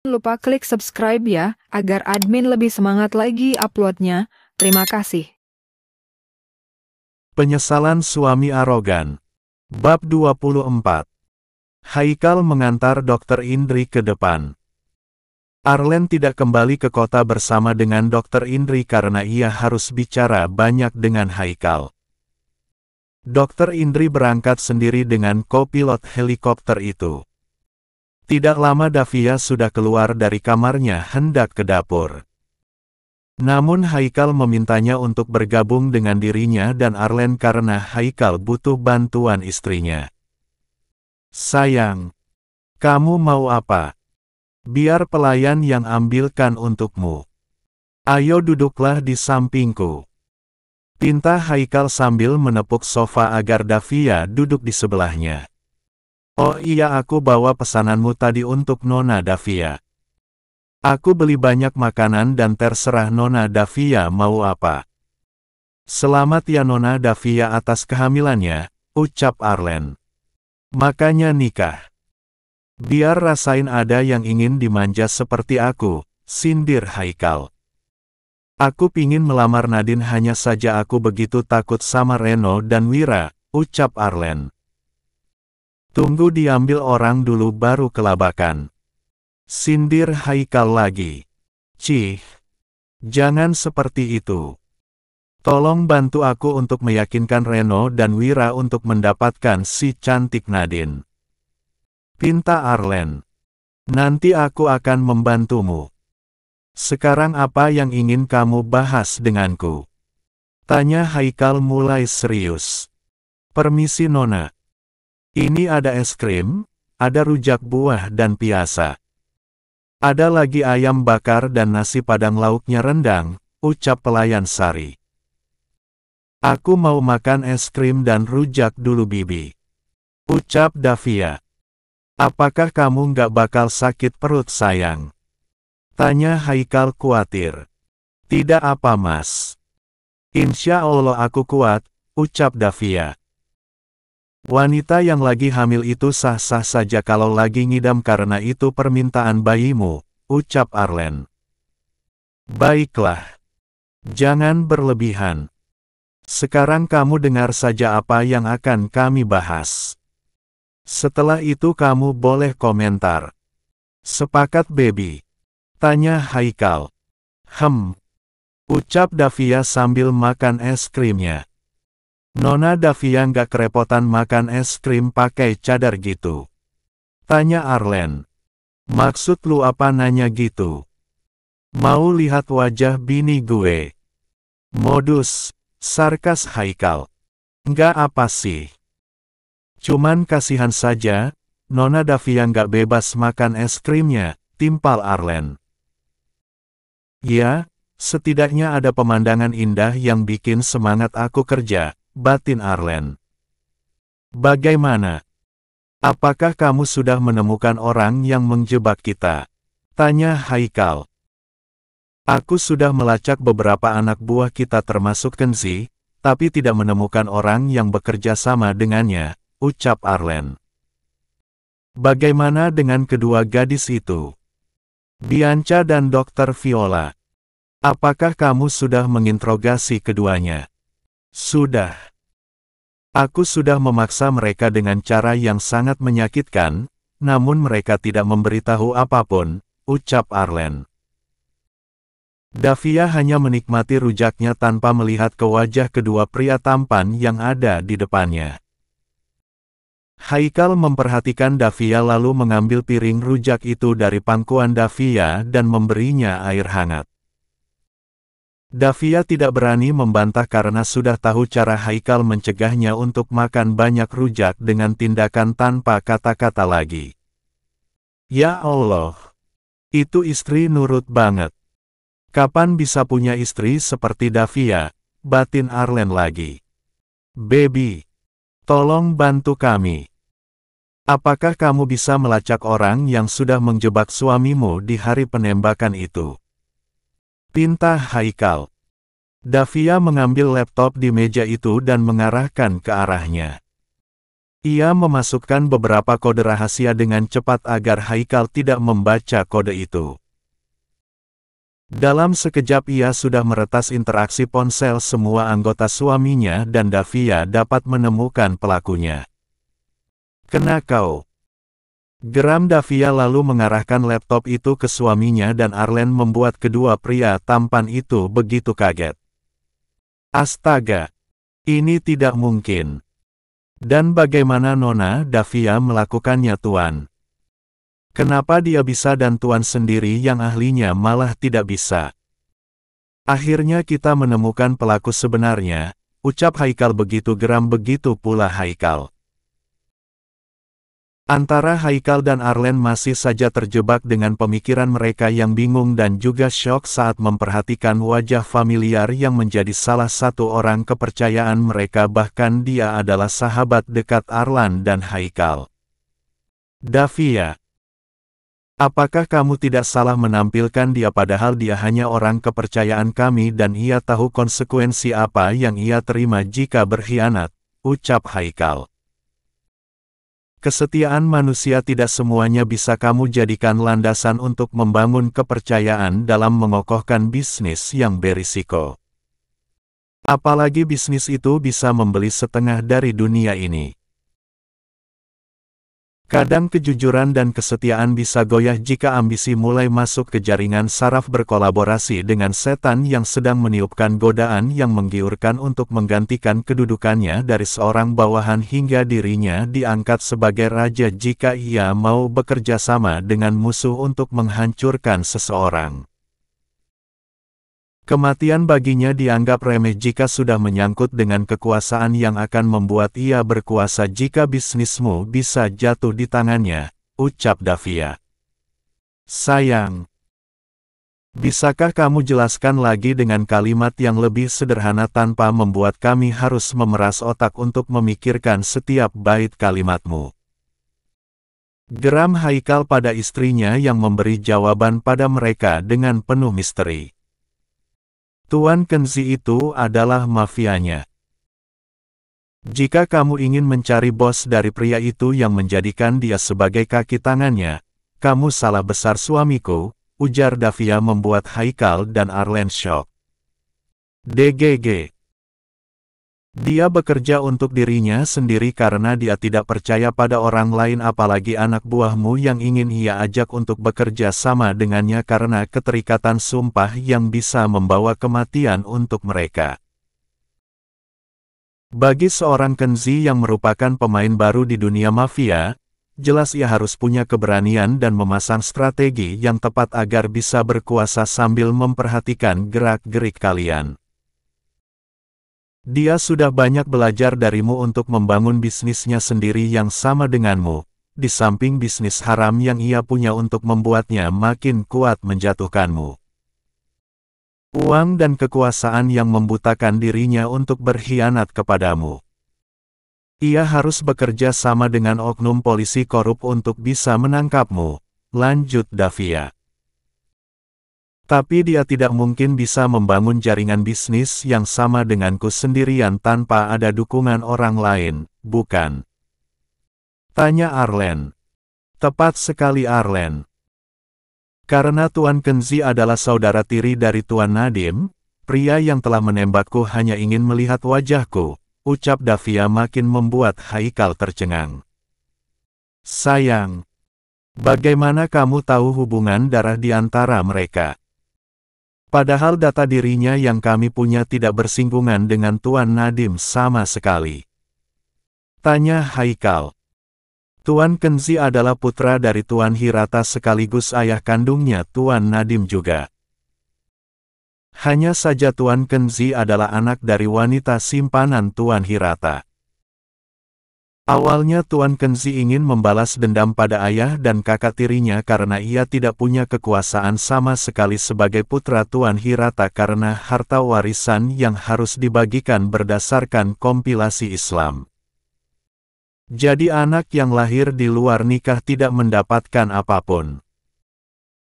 Lupa klik subscribe ya, agar admin lebih semangat lagi uploadnya. Terima kasih. Penyesalan suami arogan. Bab 24. Haikal mengantar Dr. Indri ke depan. Arlen tidak kembali ke kota bersama dengan Dr. Indri karena ia harus bicara banyak dengan Haikal. Dr. Indri berangkat sendiri dengan kopilot helikopter itu. Tidak lama Davia sudah keluar dari kamarnya hendak ke dapur. Namun Haikal memintanya untuk bergabung dengan dirinya dan Arlen karena Haikal butuh bantuan istrinya. "Sayang, kamu mau apa? Biar pelayan yang ambilkan untukmu. Ayo duduklah di sampingku," pinta Haikal sambil menepuk sofa agar Davia duduk di sebelahnya. "Oh iya, aku bawa pesananmu tadi untuk Nona Davia. Aku beli banyak makanan dan terserah Nona Davia mau apa." "Selamat ya Nona Davia atas kehamilannya," ucap Arlen. "Makanya nikah. Biar rasain ada yang ingin dimanja seperti aku," sindir Haikal. "Aku pingin melamar Nadine, hanya saja aku begitu takut sama Reno dan Wira," ucap Arlen. "Tunggu diambil orang dulu baru kelabakan," sindir Haikal lagi. "Cih, jangan seperti itu. Tolong bantu aku untuk meyakinkan Reno dan Wira untuk mendapatkan si cantik Nadine," pinta Arlen. "Nanti aku akan membantumu. Sekarang apa yang ingin kamu bahas denganku?" tanya Haikal mulai serius. "Permisi Nona. Ini ada es krim, ada rujak buah dan piasa. Ada lagi ayam bakar dan nasi padang lauknya rendang," ucap pelayan Sari. "Aku mau makan es krim dan rujak dulu Bibi," ucap Davia. "Apakah kamu nggak bakal sakit perut sayang?" tanya Haikal khawatir. "Tidak apa Mas. Insya Allah aku kuat," ucap Davia. "Wanita yang lagi hamil itu sah-sah saja kalau lagi ngidam karena itu permintaan bayimu," ucap Arlen. "Baiklah. Jangan berlebihan. Sekarang kamu dengar saja apa yang akan kami bahas. Setelah itu kamu boleh komentar. Sepakat Baby?" tanya Haikal. Ucap Davia sambil makan es krimnya. "Nona Davia nggak kerepotan makan es krim pakai cadar gitu?" tanya Arlen. "Maksud lu apa nanya gitu? Mau lihat wajah bini gue?" Modus, sarkas Haikal. "Nggak apa sih. Cuman kasihan saja, Nona Davia nggak bebas makan es krimnya," timpal Arlen. "Ya, setidaknya ada pemandangan indah yang bikin semangat aku kerja," batin Arlen. "Bagaimana? Apakah kamu sudah menemukan orang yang menjebak kita?" tanya Haikal. "Aku sudah melacak beberapa anak buah kita termasuk Kenzi, tapi tidak menemukan orang yang bekerja sama dengannya," ucap Arlen. "Bagaimana dengan kedua gadis itu? Bianca dan Dr. Viola. Apakah kamu sudah menginterogasi keduanya?" "Sudah. Aku sudah memaksa mereka dengan cara yang sangat menyakitkan, namun mereka tidak memberitahu apapun," ucap Arlen. Davia hanya menikmati rujaknya tanpa melihat ke wajah kedua pria tampan yang ada di depannya. Haikal memperhatikan Davia lalu mengambil piring rujak itu dari pangkuan Davia dan memberinya air hangat. Davia tidak berani membantah karena sudah tahu cara Haikal mencegahnya untuk makan banyak rujak dengan tindakan tanpa kata-kata lagi. "Ya Allah, itu istri nurut banget. Kapan bisa punya istri seperti Davia?" batin Arlen lagi. "Baby, tolong bantu kami. Apakah kamu bisa melacak orang yang sudah menjebak suamimu di hari penembakan itu?" pinta Haikal. Davia mengambil laptop di meja itu dan mengarahkan ke arahnya. Ia memasukkan beberapa kode rahasia dengan cepat agar Haikal tidak membaca kode itu. Dalam sekejap ia sudah meretas interaksi ponsel semua anggota suaminya dan Davia dapat menemukan pelakunya. "Kena kau." Geram Davia lalu mengarahkan laptop itu ke suaminya dan Arlen membuat kedua pria tampan itu begitu kaget. "Astaga! Ini tidak mungkin. Dan bagaimana Nona Davia melakukannya Tuan? Kenapa dia bisa dan Tuan sendiri yang ahlinya malah tidak bisa?" "Akhirnya kita menemukan pelaku sebenarnya," ucap Haikal begitu geram begitu pula Haikal. Antara Haikal dan Arlen masih saja terjebak dengan pemikiran mereka yang bingung dan juga syok saat memperhatikan wajah familiar yang menjadi salah satu orang kepercayaan mereka, bahkan dia adalah sahabat dekat Arlen dan Haikal. "Davia, apakah kamu tidak salah menampilkan dia padahal dia hanya orang kepercayaan kami dan ia tahu konsekuensi apa yang ia terima jika berkhianat," ucap Haikal. "Kesetiaan manusia tidak semuanya bisa kamu jadikan landasan untuk membangun kepercayaan dalam mengokohkan bisnis yang berisiko. Apalagi bisnis itu bisa membeli setengah dari dunia ini. Kadang kejujuran dan kesetiaan bisa goyah jika ambisi mulai masuk ke jaringan saraf berkolaborasi dengan setan yang sedang meniupkan godaan yang menggiurkan untuk menggantikan kedudukannya dari seorang bawahan hingga dirinya diangkat sebagai raja jika ia mau bekerja sama dengan musuh untuk menghancurkan seseorang. Kematian baginya dianggap remeh jika sudah menyangkut dengan kekuasaan yang akan membuat ia berkuasa jika bisnismu bisa jatuh di tangannya," ucap Davia. "Sayang, bisakah kamu jelaskan lagi dengan kalimat yang lebih sederhana tanpa membuat kami harus memeras otak untuk memikirkan setiap bait kalimatmu?" Geram Haikal pada istrinya yang memberi jawaban pada mereka dengan penuh misteri. "Tuan Kenzi itu adalah mafianya. Jika kamu ingin mencari bos dari pria itu yang menjadikan dia sebagai kaki tangannya, kamu salah besar suamiku," ujar Davia membuat Haikal dan Arlen syok. "DGG. Dia bekerja untuk dirinya sendiri karena dia tidak percaya pada orang lain, apalagi anak buahmu yang ingin ia ajak untuk bekerja sama dengannya karena keterikatan sumpah yang bisa membawa kematian untuk mereka." Bagi seorang Kenzi yang merupakan pemain baru di dunia mafia, jelas ia harus punya keberanian dan memasang strategi yang tepat agar bisa berkuasa sambil memperhatikan gerak-gerik kalian. "Dia sudah banyak belajar darimu untuk membangun bisnisnya sendiri yang sama denganmu, di samping bisnis haram yang ia punya untuk membuatnya makin kuat menjatuhkanmu. Uang dan kekuasaan yang membutakan dirinya untuk berkhianat kepadamu. Ia harus bekerja sama dengan oknum polisi korup untuk bisa menangkapmu," lanjut Davia. "Tapi dia tidak mungkin bisa membangun jaringan bisnis yang sama denganku sendirian tanpa ada dukungan orang lain, bukan?" tanya Arlen. "Tepat sekali Arlen. Karena Tuan Kenzi adalah saudara tiri dari Tuan Nadim, pria yang telah menembakku hanya ingin melihat wajahku," ucap Davia makin membuat Haikal tercengang. "Sayang, bagaimana kamu tahu hubungan darah di antara mereka? Padahal data dirinya yang kami punya tidak bersinggungan dengan Tuan Nadim sama sekali," tanya Haikal. "Tuan Kenzi adalah putra dari Tuan Hirata sekaligus ayah kandungnya Tuan Nadim juga. Hanya saja Tuan Kenzi adalah anak dari wanita simpanan Tuan Hirata. Awalnya Tuan Kenzi ingin membalas dendam pada ayah dan kakak tirinya karena ia tidak punya kekuasaan sama sekali sebagai putra Tuan Hirata karena harta warisan yang harus dibagikan berdasarkan kompilasi Islam. Jadi anak yang lahir di luar nikah tidak mendapatkan apapun.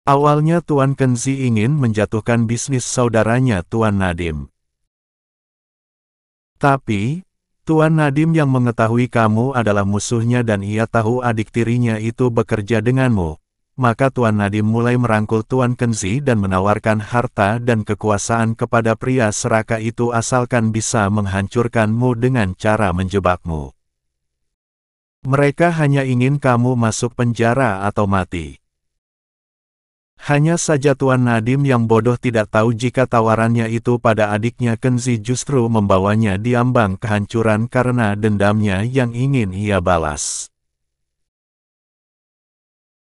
Awalnya Tuan Kenzi ingin menjatuhkan bisnis saudaranya Tuan Nadim. Tapi, Tuan Nadim yang mengetahui kamu adalah musuhnya dan ia tahu adik tirinya itu bekerja denganmu. Maka Tuan Nadim mulai merangkul Tuan Kenzi dan menawarkan harta dan kekuasaan kepada pria serakah itu asalkan bisa menghancurkanmu dengan cara menjebakmu. Mereka hanya ingin kamu masuk penjara atau mati. Hanya saja Tuan Nadim yang bodoh tidak tahu jika tawarannya itu pada adiknya Kenzi justru membawanya di ambang kehancuran karena dendamnya yang ingin ia balas.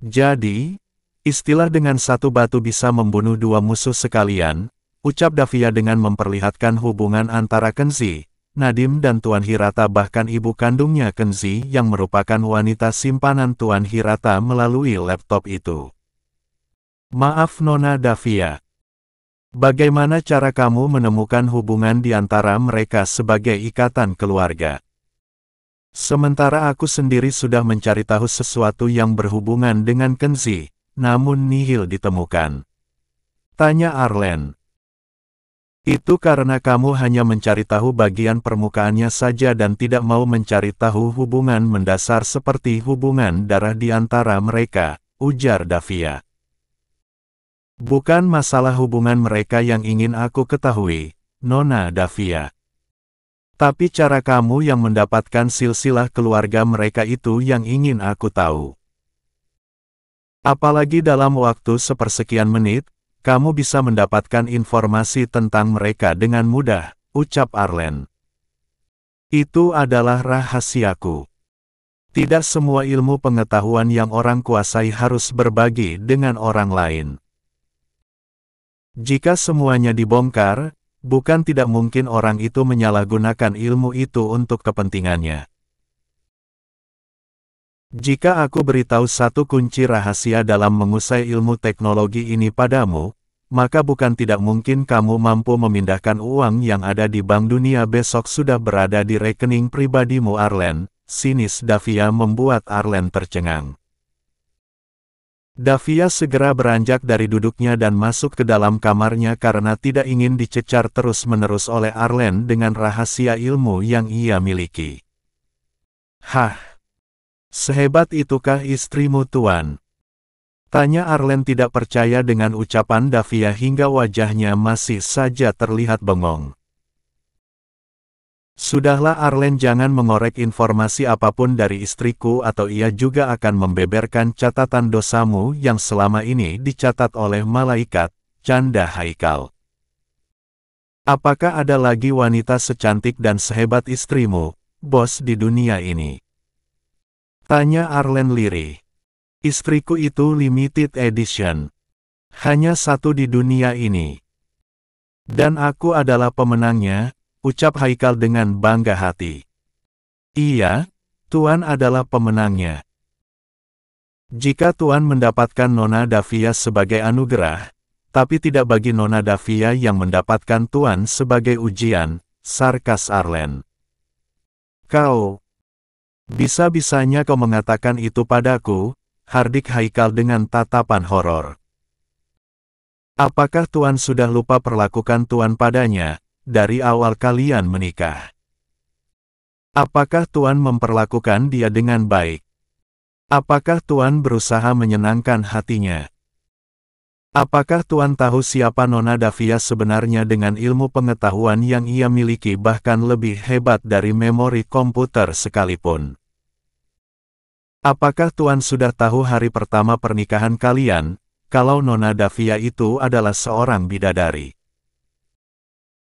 Jadi, istilah dengan satu batu bisa membunuh dua musuh sekalian, ucap Davia dengan memperlihatkan hubungan antara Kenzi, Nadim dan Tuan Hirata bahkan ibu kandungnya Kenzi yang merupakan wanita simpanan Tuan Hirata melalui laptop itu. Maaf Nona Davia. Bagaimana cara kamu menemukan hubungan di antara mereka sebagai ikatan keluarga? Sementara aku sendiri sudah mencari tahu sesuatu yang berhubungan dengan Kenzi, namun nihil ditemukan. Tanya Arlen. Itu karena kamu hanya mencari tahu bagian permukaannya saja dan tidak mau mencari tahu hubungan mendasar seperti hubungan darah di antara mereka, ujar Davia. Bukan masalah hubungan mereka yang ingin aku ketahui, Nona Davia. Tapi cara kamu yang mendapatkan silsilah keluarga mereka itu yang ingin aku tahu. Apalagi dalam waktu sepersekian menit, kamu bisa mendapatkan informasi tentang mereka dengan mudah, ucap Arlen. Itu adalah rahasiaku. Tidak semua ilmu pengetahuan yang orang kuasai harus berbagi dengan orang lain. Jika semuanya dibongkar, bukan tidak mungkin orang itu menyalahgunakan ilmu itu untuk kepentingannya. Jika aku beritahu satu kunci rahasia dalam menguasai ilmu teknologi ini padamu, maka bukan tidak mungkin kamu mampu memindahkan uang yang ada di Bank Dunia besok sudah berada di rekening pribadimu Arlen, sinis Davia membuat Arlen tercengang. Davia segera beranjak dari duduknya dan masuk ke dalam kamarnya karena tidak ingin dicecar terus-menerus oleh Arlen dengan rahasia ilmu yang ia miliki. Hah? Sehebat itukah istrimu Tuan? Tanya Arlen tidak percaya dengan ucapan Davia hingga wajahnya masih saja terlihat bengong. Sudahlah Arlen, jangan mengorek informasi apapun dari istriku atau ia juga akan membeberkan catatan dosamu yang selama ini dicatat oleh malaikat, canda Haikal. Apakah ada lagi wanita secantik dan sehebat istrimu, bos di dunia ini? Tanya Arlen lirih. Istriku itu limited edition. Hanya satu di dunia ini. Dan aku adalah pemenangnya, ucap Haikal dengan bangga hati. Iya, Tuan adalah pemenangnya. Jika Tuan mendapatkan Nona Davia sebagai anugerah, tapi tidak bagi Nona Davia yang mendapatkan Tuan sebagai ujian, sarkas Arlen. Kau, bisa-bisanya kau mengatakan itu padaku, hardik Haikal dengan tatapan horor. Apakah Tuan sudah lupa perlakukan Tuan padanya? Dari awal kalian menikah. Apakah Tuan memperlakukan dia dengan baik? Apakah Tuan berusaha menyenangkan hatinya? Apakah Tuan tahu siapa Nona Davia sebenarnya dengan ilmu pengetahuan yang ia miliki bahkan lebih hebat dari memori komputer sekalipun? Apakah Tuan sudah tahu hari pertama pernikahan kalian, kalau Nona Davia itu adalah seorang bidadari?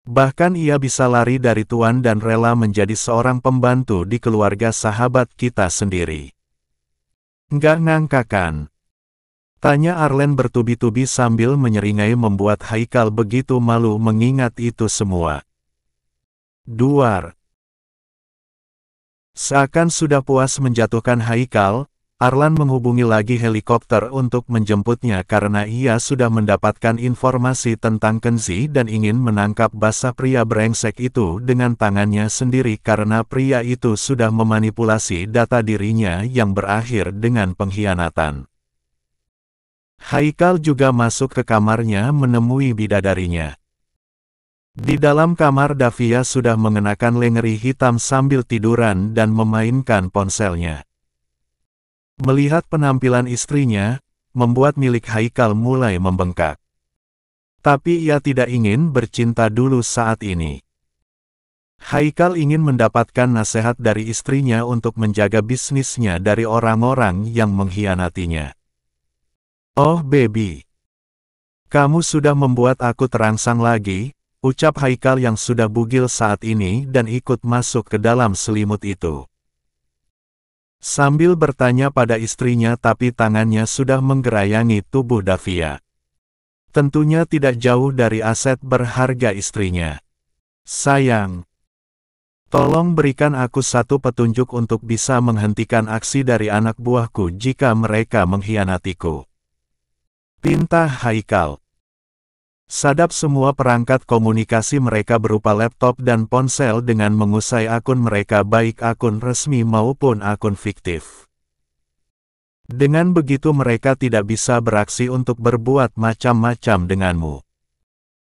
Bahkan ia bisa lari dari Tuan dan rela menjadi seorang pembantu di keluarga sahabat kita sendiri. Nggak ngangka kan? Tanya Arlen bertubi-tubi sambil menyeringai membuat Haikal begitu malu mengingat itu semua. Duar. Seakan sudah puas menjatuhkan Haikal, Arlan menghubungi lagi helikopter untuk menjemputnya karena ia sudah mendapatkan informasi tentang Kenzi dan ingin menangkap basah pria brengsek itu dengan tangannya sendiri karena pria itu sudah memanipulasi data dirinya yang berakhir dengan pengkhianatan. Haikal juga masuk ke kamarnya menemui bidadarinya. Di dalam kamar Davia sudah mengenakan lengeri hitam sambil tiduran dan memainkan ponselnya. Melihat penampilan istrinya, membuat milik Haikal mulai membengkak. Tapi ia tidak ingin bercinta dulu saat ini. Haikal ingin mendapatkan nasihat dari istrinya untuk menjaga bisnisnya dari orang-orang yang mengkhianatinya. "Oh baby, kamu sudah membuat aku terangsang lagi," ucap Haikal yang sudah bugil saat ini dan ikut masuk ke dalam selimut itu. Sambil bertanya pada istrinya tapi tangannya sudah menggerayangi tubuh Davia. Tentunya tidak jauh dari aset berharga istrinya. "Sayang, tolong berikan aku satu petunjuk untuk bisa menghentikan aksi dari anak buahku jika mereka mengkhianatiku," pinta Haikal. Sadap semua perangkat komunikasi mereka berupa laptop dan ponsel dengan mengusai akun mereka baik akun resmi maupun akun fiktif. Dengan begitu mereka tidak bisa beraksi untuk berbuat macam-macam denganmu.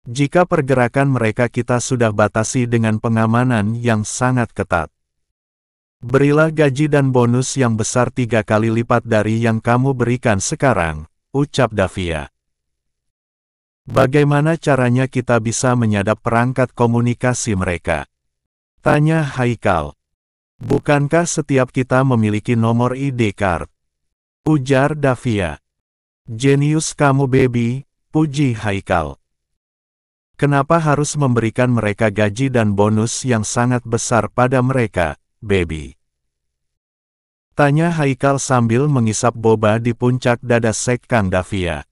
Jika pergerakan mereka kita sudah batasi dengan pengamanan yang sangat ketat. Berilah gaji dan bonus yang besar 3 kali lipat dari yang kamu berikan sekarang, ucap Davia. Bagaimana caranya kita bisa menyadap perangkat komunikasi mereka? Tanya Haikal. Bukankah setiap kita memiliki nomor ID card? Ujar Davia. Jenius kamu baby, puji Haikal. Kenapa harus memberikan mereka gaji dan bonus yang sangat besar pada mereka, baby? Tanya Haikal sambil mengisap boba di puncak dada sekang Davia.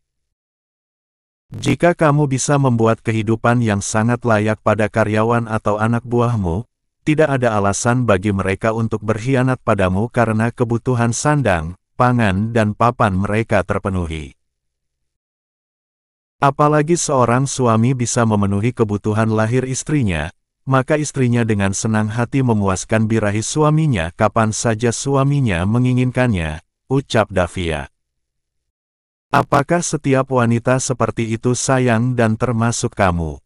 Jika kamu bisa membuat kehidupan yang sangat layak pada karyawan atau anak buahmu, tidak ada alasan bagi mereka untuk berkhianat padamu karena kebutuhan sandang, pangan dan papan mereka terpenuhi. Apalagi seorang suami bisa memenuhi kebutuhan lahir istrinya, maka istrinya dengan senang hati memuaskan birahi suaminya kapan saja suaminya menginginkannya, ucap Davia. Apakah setiap wanita seperti itu sayang dan termasuk kamu?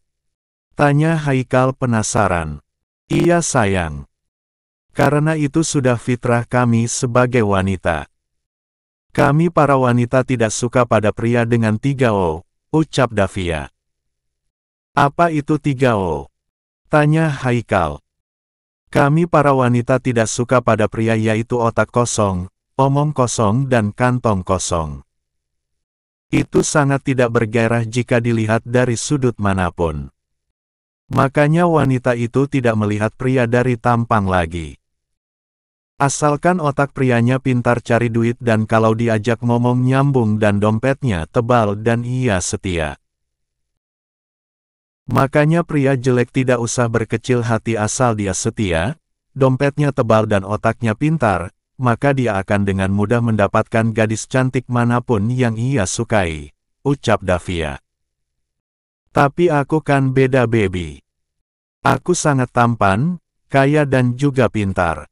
Tanya Haikal penasaran. Iya sayang. Karena itu sudah fitrah kami sebagai wanita. Kami para wanita tidak suka pada pria dengan 3O, ucap Davia. Apa itu 3O? Tanya Haikal. Kami para wanita tidak suka pada pria yaitu otak kosong, omong kosong dan kantong kosong. Itu sangat tidak bergairah jika dilihat dari sudut manapun. Makanya wanita itu tidak melihat pria dari tampang lagi. Asalkan otak prianya pintar cari duit dan kalau diajak ngomong nyambung dan dompetnya tebal dan ia setia. Makanya pria jelek tidak usah berkecil hati asal dia setia, dompetnya tebal dan otaknya pintar, maka dia akan dengan mudah mendapatkan gadis cantik manapun yang ia sukai, ucap Davia. Tapi aku kan beda baby. Aku sangat tampan, kaya dan juga pintar.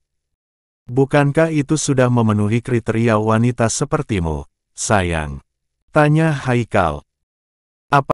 Bukankah itu sudah memenuhi kriteria wanita sepertimu, sayang? Tanya Haikal.